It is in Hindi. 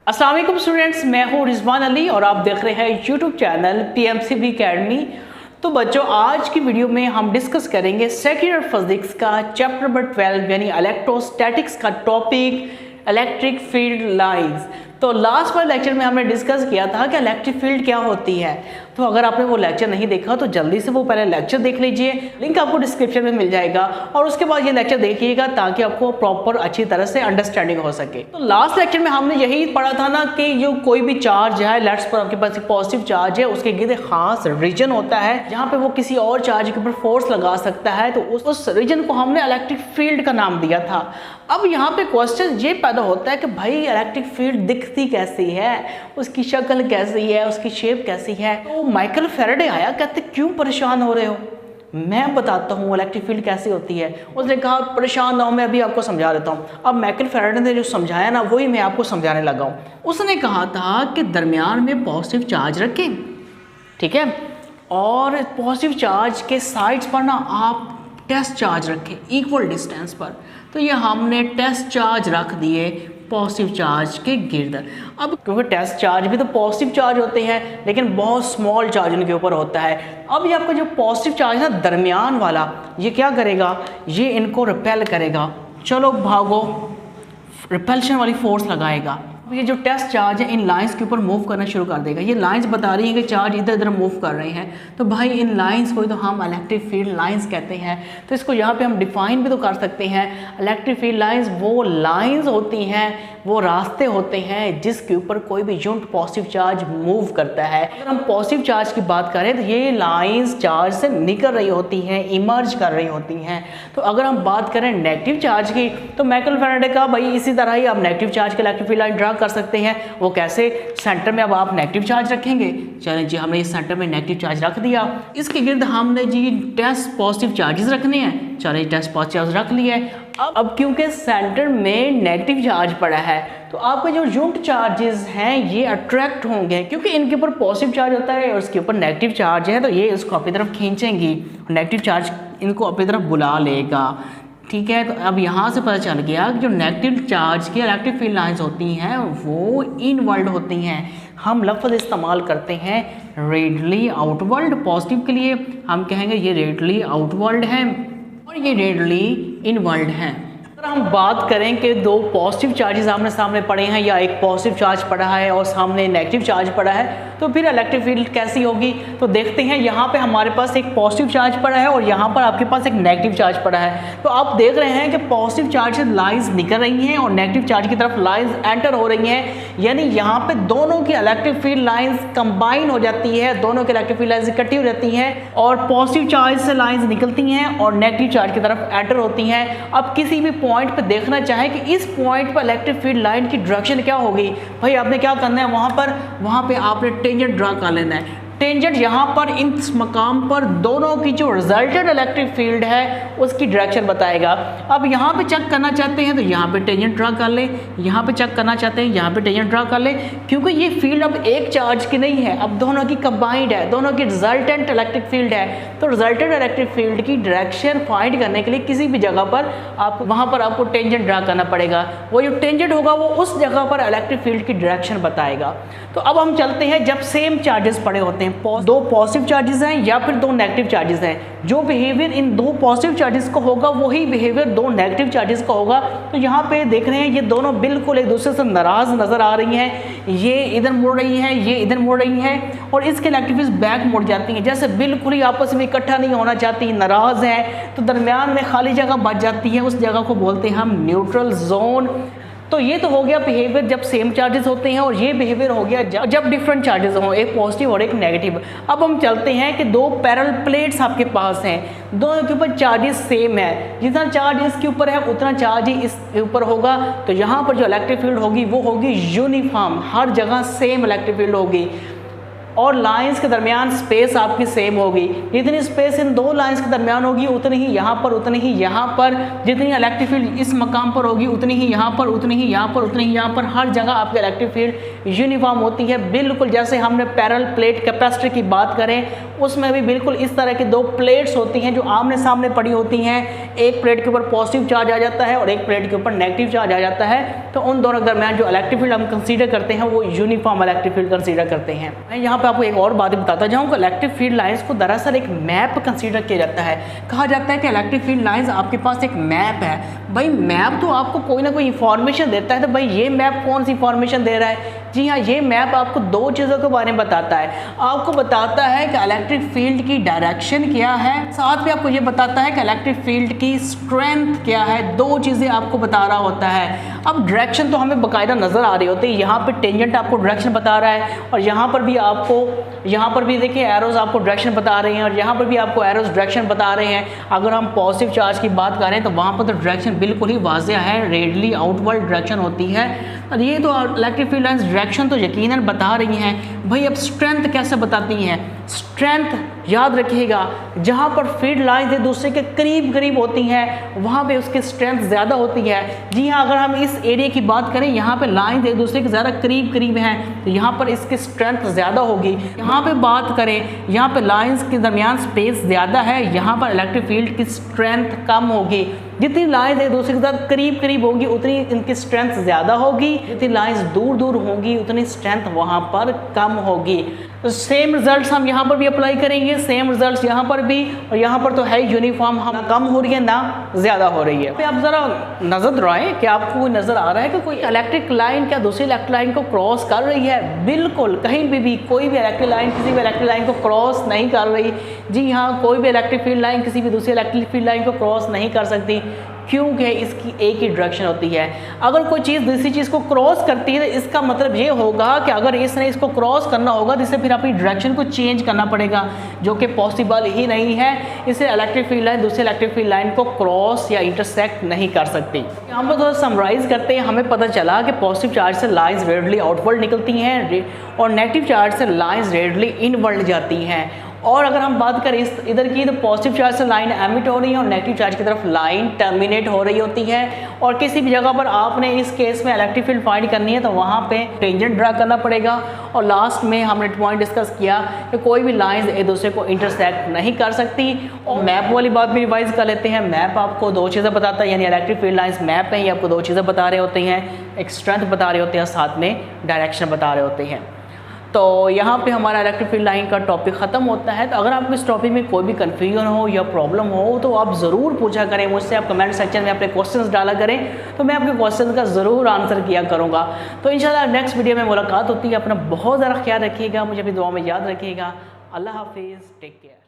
अस्सलाम वालेकुम स्टूडेंट्स, मैं हूँ रिजवान अली और आप देख रहे हैं यूट्यूब चैनल पीएमसीबी अकेडमी। तो बच्चों, आज की वीडियो में हम डिस्कस करेंगे सेकंड ईयर फिजिक्स का चैप्टर नंबर 12 यानी इलेक्ट्रोस्टैटिक्स का टॉपिक इलेक्ट्रिक फील्ड लाइंस। तो लास्ट वाले लेक्चर में हमने डिस्कस किया था कि इलेक्ट्रिक फील्ड क्या होती है। तो अगर आपने वो लेक्चर नहीं देखा तो जल्दी से वो पहले लेक्चर देख लीजिए, लिंक आपको डिस्क्रिप्शन में मिल जाएगा और उसके बाद ये लेक्चर देखिएगा ताकि आपको प्रॉपर अच्छी तरह से अंडरस्टैंडिंग हो सके। तो लास्ट लेक्चर में हमने यही पढ़ा था ना कि जो कोई भी चार्ज है, लेट्स पर आपके पास पॉजिटिव चार्ज है, उसके गिर्द खास रीजन होता है जहाँ पे वो किसी और चार्ज के ऊपर फोर्स लगा सकता है, तो उस रीजन को हमने इलेक्ट्रिक फील्ड का नाम दिया था। अब यहाँ पे क्वेश्चन ये पैदा होता है कि भाई इलेक्ट्रिक फील्ड दिखती कैसी है, उसकी शक्ल कैसी है, उसकी शेप कैसी है। तो माइकल फैराडे आया, कहते क्यों परेशान हो रहे हो, मैं बताता हूँ इलेक्ट्रिक फील्ड कैसी होती है। उसने कहा परेशान ना हो, मैं अभी आपको समझा देता हूँ। अब माइकल फैराडे ने जो समझाया ना वही मैं आपको समझाने लगा हूँ। उसने कहा था कि दरमियान में पॉजिटिव चार्ज रखें, ठीक है, और पॉजिटिव चार्ज के साइड्स पर ना आप टेस्ट चार्ज रखें इक्वल डिस्टेंस पर। तो ये हमने टेस्ट चार्ज रख दिए पॉजिटिव चार्ज के गिर्द। अब क्योंकि टेस्ट चार्ज भी तो पॉजिटिव चार्ज होते हैं लेकिन बहुत स्मॉल चार्ज उनके ऊपर होता है। अब ये आपका जो पॉजिटिव चार्ज है ना दरमियान वाला, ये क्या करेगा, ये इनको रिपेल करेगा, चलो भागो, रिपल्शन वाली फोर्स लगाएगा। ये जो टेस्ट चार्ज है इन लाइंस के ऊपर मूव करना शुरू कर देगा। ये लाइंस बता रही हैं कि चार्ज इधर उधर मूव कर रहे हैं, तो भाई इन लाइंस को तो हम इलेक्ट्रिक फील्ड लाइंस कहते हैं। तो इसको यहाँ पे हम डिफाइन भी तो कर सकते हैं। इलेक्ट्रिक फील्ड लाइंस वो लाइंस होती हैं, वो रास्ते होते हैं जिसके ऊपर कोई भी यूनिट पॉजिटिव चार्ज मूव करता है। अगर हम पॉजिटिव चार्ज की बात करें तो ये लाइंस चार्ज से निकल रही होती हैं, इमर्ज कर रही होती हैं। तो अगर हम बात करें नेगेटिव चार्ज की, तो माइकल फैराडे का भाई इसी तरह ही आप नेगेटिव चार्ज के इलेक्ट्रिक फील्ड लाइन ड्रा कर सकते हैं। वो कैसे, सेंटर में अब आप नेगेटिव चार्ज रखेंगे। चलें जी, हमने इस सेंटर में नेगेटिव चार्ज रख दिया, इसके गिर्द हमने जी टेस्ट पॉजिटिव चार्जेस रखने हैं। चलें, टेस्ट पॉजिटिव चार्ज रख लिए। अब क्योंकि सेंटर में नेगेटिव चार्ज पड़ा है तो आपके जो यूनिट चार्जेस हैं ये अट्रैक्ट होंगे, क्योंकि इनके ऊपर पॉजिटिव चार्ज होता है और उसके ऊपर नेगेटिव चार्ज है, तो ये इसको अपनी तरफ खींचेंगी, नेगेटिव चार्ज इनको अपनी तरफ बुला लेगा, ठीक है। तो अब यहाँ से पता चल गया कि जो नेगेटिव चार्ज की इलेक्ट्रिक फील्ड लाइंस होती हैं वो इनवर्ड होती हैं। हम लफ्ज़ इस्तेमाल करते हैं रेडियली आउटवर्ड। पॉजिटिव के लिए हम कहेंगे ये रेडियली आउटवर्ड है और ये रेडियली इनवर्ड है। अगर हम बात करें कि दो पॉजिटिव चार्जेस आमने सामने पड़े हैं या एक पॉजिटिव चार्ज पड़ा है और सामने नेगेटिव चार्ज पड़ा है, तो फिर इलेक्ट्रिक फील्ड कैसी होगी। तो देखते हैं, यहाँ पे हमारे पास एक पॉजिटिव चार्ज पड़ा है और यहाँ पर आपके पास एक नेगेटिव चार्ज पड़ा है। तो आप देख रहे हैं कि पॉजिटिव चार्ज से लाइंस निकल रही हैं और नेगेटिव चार्ज की तरफ लाइंस एंटर हो रही हैं, यानी यहाँ पे दोनों की इलेक्ट्रिक फील्ड लाइंस कंबाइन हो जाती है, दोनों की इलेक्ट्रिक फील्ड लाइंस इकट्ठी हो जाती हैं और पॉजिटिव चार्ज से लाइंस निकलती हैं और नेगेटिव चार्ज की तरफ एंटर होती हैं। अब किसी भी पॉइंट पर देखना चाहे कि इस पॉइंट पर इलेक्ट्रिक फील्ड लाइन की डायरेक्शन क्या होगी, भाई आपने क्या करना है, वहाँ पे आपने टेंजेंट ड्रा कर लेना है। टेंजेंट यहाँ पर इस मकाम पर दोनों की जो रिजल्टेड इलेक्ट्रिक फील्ड है उसकी डायरेक्शन बताएगा। अब यहाँ पे चेक करना चाहते हैं तो यहाँ पे टेंजेंट ड्रा कर लें, यहाँ पे चेक करना चाहते हैं यहाँ पे टेंजेंट ड्रा कर लें, क्योंकि ये फील्ड अब एक चार्ज की नहीं है, अब दोनों की कंबाइंड है, दोनों की रिजल्टेंट इलेक्ट्रिक फील्ड है। तो रिजल्टेड इलेक्ट्रिक फील्ड की डायरेक्शन फाइंड करने के लिए किसी भी जगह पर आप वहाँ पर आपको टेंजेंट ड्रा करना पड़ेगा। वो जो टेंजेंट होगा वो उस जगह पर इलेक्ट्रिक फील्ड की डायरेक्शन बताएगा। तो अब हम चलते हैं, जब सेम चार्जेस पड़े होते हैं, दो पॉजिटिव चार्जेस हैं या फिर दो नेगेटिव चार्जेस हैं, जो बिहेवियर इन दो पॉजिटिव चार्जेस का होगा वही बिहेवियर दो नेगेटिव चार्जेस का होगा। तो यहाँ पे देख रहे हैं ये दोनों बिल्कुल एक दूसरे से नाराज नजर आ रही हैं, ये इधर मुड़ रही हैं, ये इधर मुड़ रही हैं और इसके इलेक्ट्रिक फील्ड बैक मुड़ जाती हैं, जैसे बिल्कुल ही आपस में इकट्ठा नहीं होना चाहती, नाराज हैं। तो दरमियान में खाली जगह बच जाती है, उस जगह को बोलते हैं हम न्यूट्रल जोन। तो ये तो हो गया बिहेवियर जब सेम चार्जेस होते हैं और ये बिहेवियर हो गया जब डिफरेंट चार्जेस हों, एक पॉजिटिव और एक नेगेटिव। अब हम चलते हैं कि दो पैरेलल प्लेट्स आपके पास हैं, दोनों के ऊपर चार्जेस सेम है, जितना चार्ज इसके ऊपर है उतना चार्ज ही इसके ऊपर होगा। तो यहाँ पर जो इलेक्ट्रिक फील्ड होगी वो होगी यूनिफॉर्म, हर जगह सेम इलेक्ट्रिक फील्ड होगी। और लाइंस के दरमियान स्पेस आपकी सेम होगी। जितनी स्पेस इन दो लाइंस के दरमियान होगी उतनी ही यहाँ पर, उतनी ही यहाँ पर, जितनी इलेक्ट्रिक फील्ड इस मकाम पर होगी उतनी ही यहाँ पर, उतनी ही यहाँ पर, उतनी ही यहाँ पर, हर जगह आपकी इलेक्ट्रिक फील्ड यूनिफॉर्म होती है। बिल्कुल जैसे हमने पैरेलल प्लेट कैपेसिटर की बात करें उसमें भी बिल्कुल इस तरह की दो प्लेट्स होती हैं जो आमने सामने पड़ी होती हैं। एक प्लेट के ऊपर पॉजिटिव चार्ज आ जाता है और एक प्लेट के ऊपर नेगेटिव चार्ज आ जाता है। तो उन दोनों के दरमियान जो इलेक्ट्रिक फील्ड हम कंसीडर करते हैं वो यूनिफॉर्म इलेक्ट्रिक फील्ड कंसीडर करते हैं। मैं यहाँ पे आपको एक और बात बताता जाऊँ कि इलेक्ट्रिक फील्ड लाइंस को दरअसल एक मैप कंसीडर किया जाता है। कहा जाता है कि इलेक्ट्रिक फील्ड लाइंस आपके पास एक मैप है। भाई मैप तो आपको कोई ना कोई इंफॉर्मेशन देता है, तो भाई ये मैप कौन सी इंफॉर्मेशन दे रहा है? जी हाँ, ये मैप आपको दो चीज़ों के बारे में बताता है। आपको बताता है कि इलेक्ट्रिक फील्ड की डायरेक्शन क्या है, साथ में आपको ये बताता है कि इलेक्ट्रिक फील्ड की स्ट्रेंथ क्या है। दो चीज़ें आपको बता रहा होता है। अब डायरेक्शन तो हमें बाकायदा नज़र आ रही होती है। यहाँ पे टेंजेंट आपको डायरेक्शन बता रहा है और यहाँ पर भी आपको, यहाँ पर भी देखिए एरोज आपको डायरेक्शन बता रहे हैं और यहाँ पर भी आपको एरोज डायरेक्शन बता रहे हैं। अगर हम पॉजिटिव चार्ज की बात करें तो वहाँ पर तो डायरेक्शन बिल्कुल ही वाज़ेह है, रेडली आउटवर्ड डायरेक्शन होती है। और ये तो इलेक्ट्रिक फील्ड लाइंस डायरेक्शन तो यकीनन बता रही हैं। भाई अब स्ट्रेंथ कैसे बताती हैं? स्ट्रेंथ याद रखिएगा, जहाँ पर फील्ड लाइंस एक दूसरे के करीब करीब होती हैं वहाँ पे उसकी स्ट्रेंथ ज़्यादा होती है। जी हाँ, अगर हम इस एरिया की बात करें यहाँ पे लाइंस एक दूसरे के ज़्यादा करीब करीब हैं तो यहाँ पर इसकी स्ट्रेंथ ज़्यादा होगी। यहाँ पे बात करें, यहाँ पे लाइंस के दरमियान स्पेस ज़्यादा है, यहाँ पर इलेक्ट्रिक फील्ड की स्ट्रेंथ कम होगी। जितनी लाइंस एक दूसरे के साथ करीब करीब होगी उतनी इनकी स्ट्रेंथ ज़्यादा होगी, जितनी लाइंस दूर दूर होंगी उतनी स्ट्रेंथ वहाँ पर कम होगी। तो सेम रिजल्ट्स हम यहाँ पर भी अप्लाई करेंगे, सेम रिजल्ट्स यहाँ पर भी, और यहाँ पर तो है यूनिफॉर्म, हम कम हो रही है ना ज़्यादा हो रही है। आप ज़रा नज़र दौड़ाएं कि आपको नज़र आ रहा है कि कोई इलेक्ट्रिक लाइन क्या दूसरी इलेक्ट्रिक लाइन को क्रॉस कर रही है? बिल्कुल कहीं भी कोई भी इलेक्ट्रिक लाइन किसी भी इलेक्ट्रिक लाइन को क्रॉस नहीं कर रही। जी हाँ, कोई भी इलेक्ट्रिक फील्ड लाइन किसी भी दूसरी इलेक्ट्रिक फील्ड लाइन को क्रॉस नहीं कर सकती, क्योंकि इसकी एक ही डायरेक्शन होती है। अगर कोई चीज़ दूसरी चीज़ को क्रॉस करती है तो इसका मतलब ये होगा कि अगर इसने इसको क्रॉस करना होगा तो इसे फिर अपनी डायरेक्शन को चेंज करना पड़ेगा, जो कि पॉसिबल ही नहीं है। इसे इलेक्ट्रिक फील्ड लाइन दूसरी इलेक्ट्रिक फील्ड लाइन को क्रॉस या इंटरसेक्ट नहीं कर सकती। हम लोग थोड़ा समराइज करते हैं। हमें पता चला कि पॉजिटिव चार्ज से लाइंस रेडियली आउटवर्ड निकलती हैं और नेगेटिव चार्ज से लाइंस रेडियली इनवर्ड जाती हैं। और अगर हम बात करें इधर की तो पॉजिटिव चार्ज से लाइन एमिट हो रही है और नेगेटिव चार्ज की तरफ लाइन टर्मिनेट हो रही होती है। और किसी भी जगह पर आपने इस केस में इलेक्ट्रिक फील्ड फाइंड करनी है तो वहाँ पे टेंजेंट ड्रा करना पड़ेगा। और लास्ट में हमने पॉइंट डिस्कस किया कि कोई भी लाइंस एक दूसरे को इंटरसेक्ट नहीं कर सकती। और मैप वाली बात भी रिवाइज कर लेते हैं। मैप आपको दो चीज़ें बताता है, यानी इलेक्ट्रिक फील्ड लाइंस मैप है, ये आपको दो चीज़ें बता रहे होते हैं, एक स्ट्रेंथ बता रहे होते हैं, साथ में डायरेक्शन बता रहे होते हैं। तो यहाँ पे हमारा इलेक्ट्रिक फील्ड लाइन का टॉपिक ख़त्म होता है। तो अगर आपको इस टॉपिक में कोई भी कन्फ्यूजन हो या प्रॉब्लम हो तो आप ज़रूर पूछा करें मुझसे। आप कमेंट सेक्शन में अपने क्वेश्चंस डाला करें तो मैं आपके क्वेश्चन का ज़रूर आंसर किया करूँगा। तो इंशाल्लाह नेक्स्ट वीडियो में मुलाकात होती है। अपना बहुत ज़्यादा ख्याल रखिएगा, मुझे अपनी दुआ में याद रखिएगा। अल्लाह हाफिज़, टेक केयर।